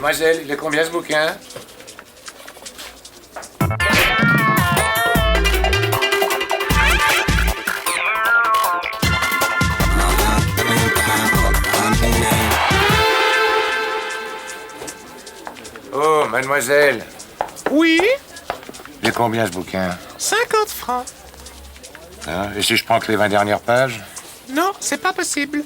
Mademoiselle, il est combien ce bouquin? Oh, mademoiselle. Oui, Il est combien ce bouquin? 50 francs. Hein? Et si je prends que les 20 dernières pages? Non, c'est pas possible.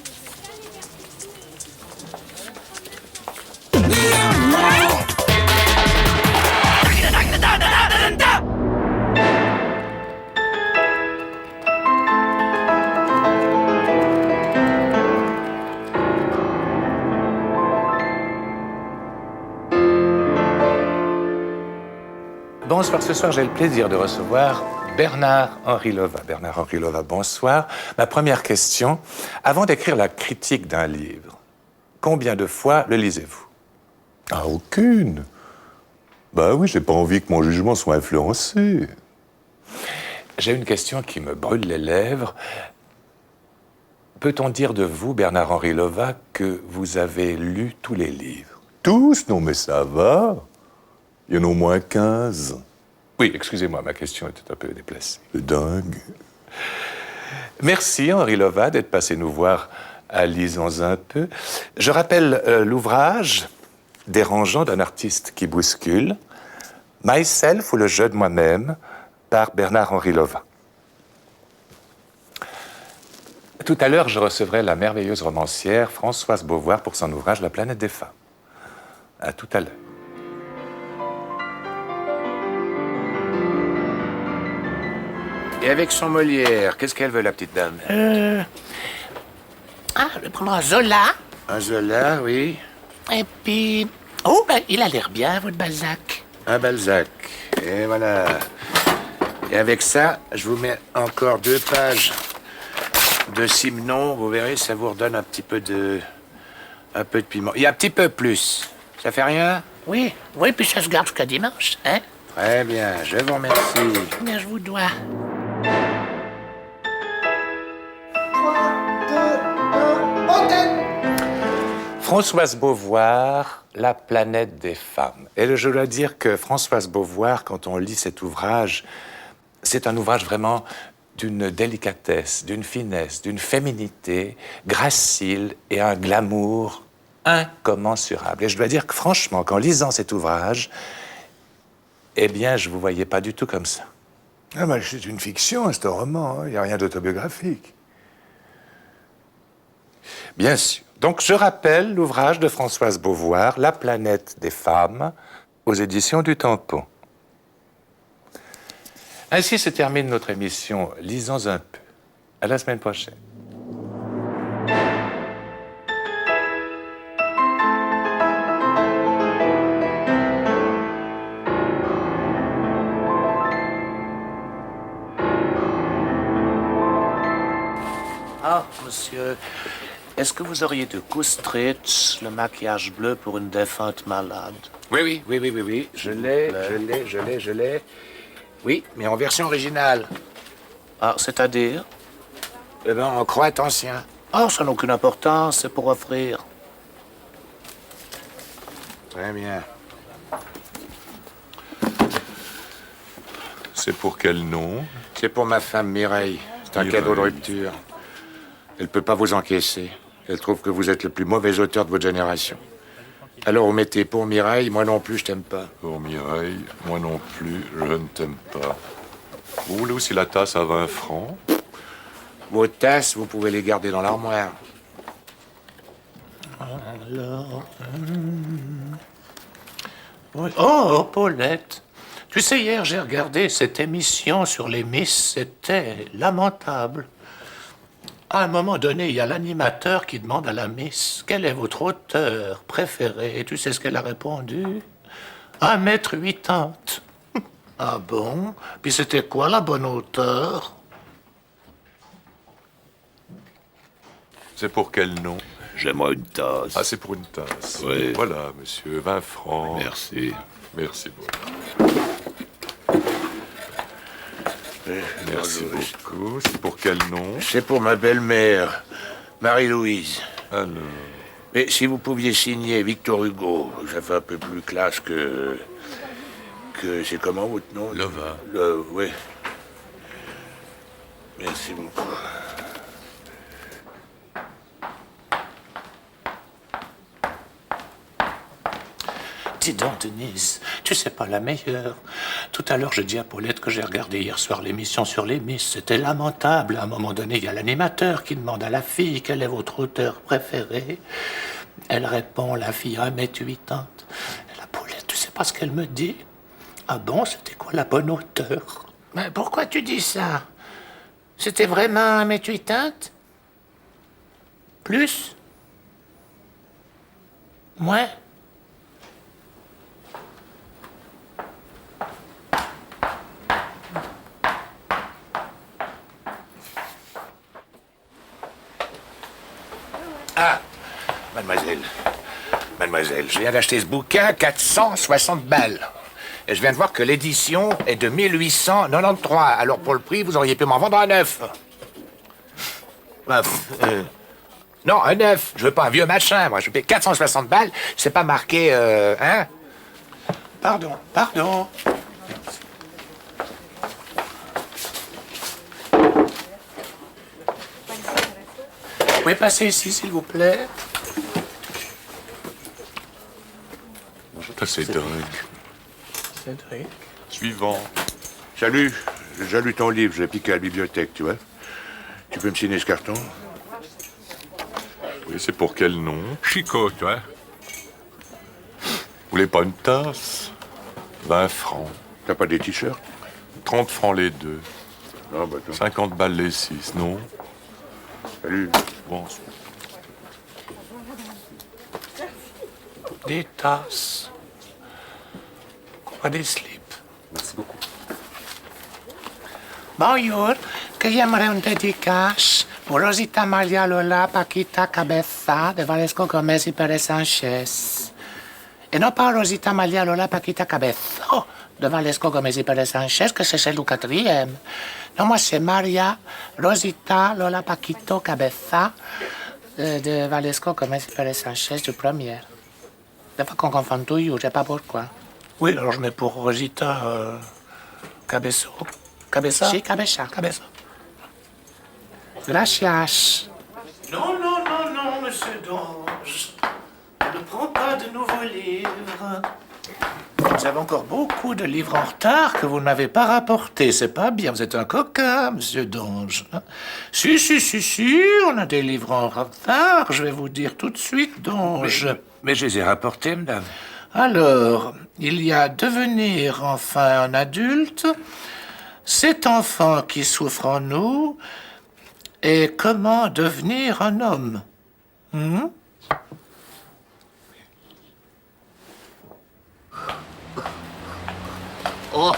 Bonsoir, ce soir j'ai le plaisir de recevoir Bernard-Henri Lovat. Bernard-Henri Lovat, bonsoir. Ma première question, avant d'écrire la critique d'un livre, combien de fois le lisez-vous? Ah, aucune. Bah oui, j'ai pas envie que mon jugement soit influencé. J'ai une question qui me brûle les lèvres. Peut-on dire de vous, Bernard-Henri Lovat, que vous avez lu tous les livres? Tous? Non, mais ça va. Il y en a au moins 15. Oui, excusez-moi, ma question était un peu déplacée. C'est dingue. Merci, Henri Lovat, d'être passé nous voir à Lisons un peu. Je rappelle l'ouvrage dérangeant d'un artiste qui bouscule, Myself ou le jeu de moi-même, par Bernard-Henri Lovat. Tout à l'heure, je recevrai la merveilleuse romancière Françoise Beauvoir pour son ouvrage La planète des femmes. À tout à l'heure. Et avec son Molière, qu'est-ce qu'elle veut, la petite dame? Je vais prendre un Zola. Un Zola, oui. Et puis... Oh, ben, il a l'air bien, votre Balzac. Un Balzac. Et voilà. Et avec ça, je vous mets encore 2 pages de Simenon. Vous verrez, ça vous redonne un peu de piment. Et un petit peu plus. Ça fait rien? Oui, puis ça se garde jusqu'à dimanche, hein? Très bien, je vous remercie. Bien, je vous dois. Françoise Beauvoir, La planète des femmes. Et je dois dire que Françoise Beauvoir, quand on lit cet ouvrage, c'est un ouvrage vraiment d'une délicatesse, d'une finesse, d'une féminité gracile et un glamour incommensurable. Et je dois dire que franchement, qu'en lisant cet ouvrage, eh bien, je ne vous voyais pas du tout comme ça. Ah, mais c'est une fiction, c'est un roman. Il n'y a rien d'autobiographique. Bien sûr. Donc, je rappelle l'ouvrage de Françoise Beauvoir, La planète des femmes, aux éditions du Tampon. Ainsi se termine notre émission Lisons un peu. À la semaine prochaine. Ah, monsieur, est-ce que vous auriez de Kustritz, le maquillage bleu pour une défunte malade? Oui. Je l'ai. Oui, mais en version originale. Ah, c'est-à-dire? Eh ben, en croate ancien. Ah, ça n'a aucune importance, c'est pour offrir. Très bien. C'est pour quel nom? C'est pour ma femme Mireille. C'est un Mireille. cadeau de rupture. Elle peut pas vous encaisser. Elle trouve que vous êtes le plus mauvais auteur de votre génération. Alors vous mettez pour Mireille, moi non plus, je t'aime pas. Pour Mireille, moi non plus, je ne t'aime pas. Vous voulez aussi la tasse à 20 francs? Vos tasses, vous pouvez les garder dans l'armoire. Alors... Oui. Oh, Paulette. Tu sais, hier, j'ai regardé cette émission sur les Miss. C'était lamentable. À un moment donné, il y a l'animateur qui demande à la Miss « Quel est votre auteur préféré ?» Et tu sais ce qu'elle a répondu? 1,80 m. Ah bon? Puis c'était quoi la bonne hauteur? C'est pour quel nom? J'aimerais une tasse. Ah, c'est pour une tasse. Oui. Voilà, monsieur, 20 francs. Merci. Merci beaucoup. Merci beaucoup. C'est pour quel nom? C'est pour ma belle-mère, Marie-Louise. Alors... Mais si vous pouviez signer Victor Hugo, ça fait un peu plus classe que c'est comment votre nom? Lova. Oui. Merci beaucoup. Dis donc, Denise, tu sais pas la meilleure. Tout à l'heure, je dis à Paulette que j'ai regardé hier soir l'émission sur les Miss. C'était lamentable. À un moment donné, il y a l'animateur qui demande à la fille quel est votre auteur préféré. Elle répond, la fille a 1m80. Et la Paulette, tu sais pas ce qu'elle me dit? Ah bon, c'était quoi la bonne auteur? Mais pourquoi tu dis ça? C'était vraiment 1m80? Plus? Moins? Ah, mademoiselle, je viens d'acheter ce bouquin, 460 balles. Et je viens de voir que l'édition est de 1893. Alors pour le prix, vous auriez pu m'en vendre un neuf. Non, un neuf. Je veux pas un vieux machin, moi. Je paye 460 balles. C'est pas marqué, hein? Pardon. Vous pouvez passer ici, s'il vous plaît? Ça, c'est dingue. Cédric. Suivant. Salut, j'ai déjà lu ton livre, je l'ai piqué à la bibliothèque, tu vois. Tu peux me signer ce carton? Oui, c'est pour quel nom? Chico, tu vois. Vous voulez pas une tasse? 20 francs. T'as pas des t-shirts? 30 francs les deux. Non, bah attends. 50 balles les 6, non? Salut. Bon, Des tasses. Pas des slips. merci beaucoup. Bonjour, que j'aimerais une dédicace pour Rosita Maria Lola Paquita Cabeza de Valesco Gomez y Pérez Sanchez. Et non pas Rosita Maria Lola Paquita Cabeza de Valesco Gomez y Pérez Sanchez, que c'est celle du 4e. Non, moi c'est Maria Rosita Lola Paquito Cabeza de Valesco Gomez y Pérez Sanchez du 1er. Des fois qu'on confond tout, je sais pas pourquoi. Oui, alors je mets pour Rosita Cabesso. Cabeza? Si, Cabeza. Cabeza. Gracias. Non, monsieur Donge. Je ne prends pas de nouveaux livres. Vous avez encore beaucoup de livres en retard que vous n'avez pas rapportés. C'est pas bien, vous êtes un coquin, monsieur Donge. Si, on a des livres en retard. Je vais vous dire tout de suite, Donge. Mais je les ai rapportés, madame. Alors, il y a Devenir enfin un adulte, Cet enfant qui souffre en nous, et Comment devenir un homme. Oh,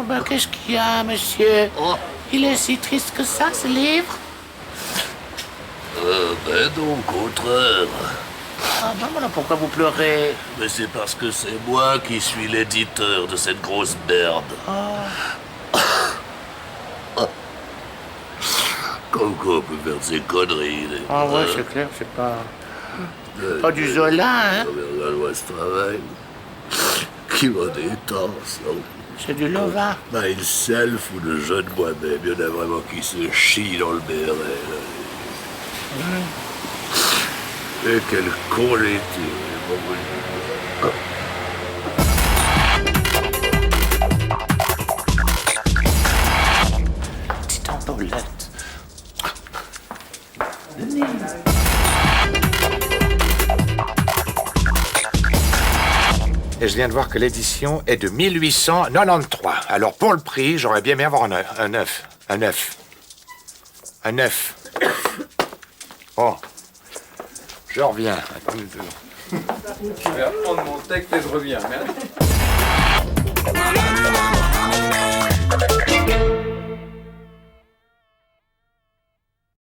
ben qu'est-ce qu'il y a, monsieur? Il est si triste que ça, ce livre? Ben non, au contraire. Ah ben voilà, pourquoi vous pleurez? Mais c'est parce que c'est moi qui suis l'éditeur de cette grosse merde. Comme quoi on peut faire ces conneries. Ah ouais, c'est clair, c'est pas... Pas du Zola, hein? Regarde-moi ce travail. Qui m'en détense, non? C'est du Lova. Ben, il self ou le jeune moi-même, il y en a vraiment qui se chient dans le béret. Et quel con l'été, bon, Petite Paulette. Et je viens de voir que l'édition est de 1893. Alors pour le prix, j'aurais bien aimé avoir un neuf. Un neuf. Oh. Je reviens. Attends une seconde. Je vais reprendre mon texte et je reviens. Merci.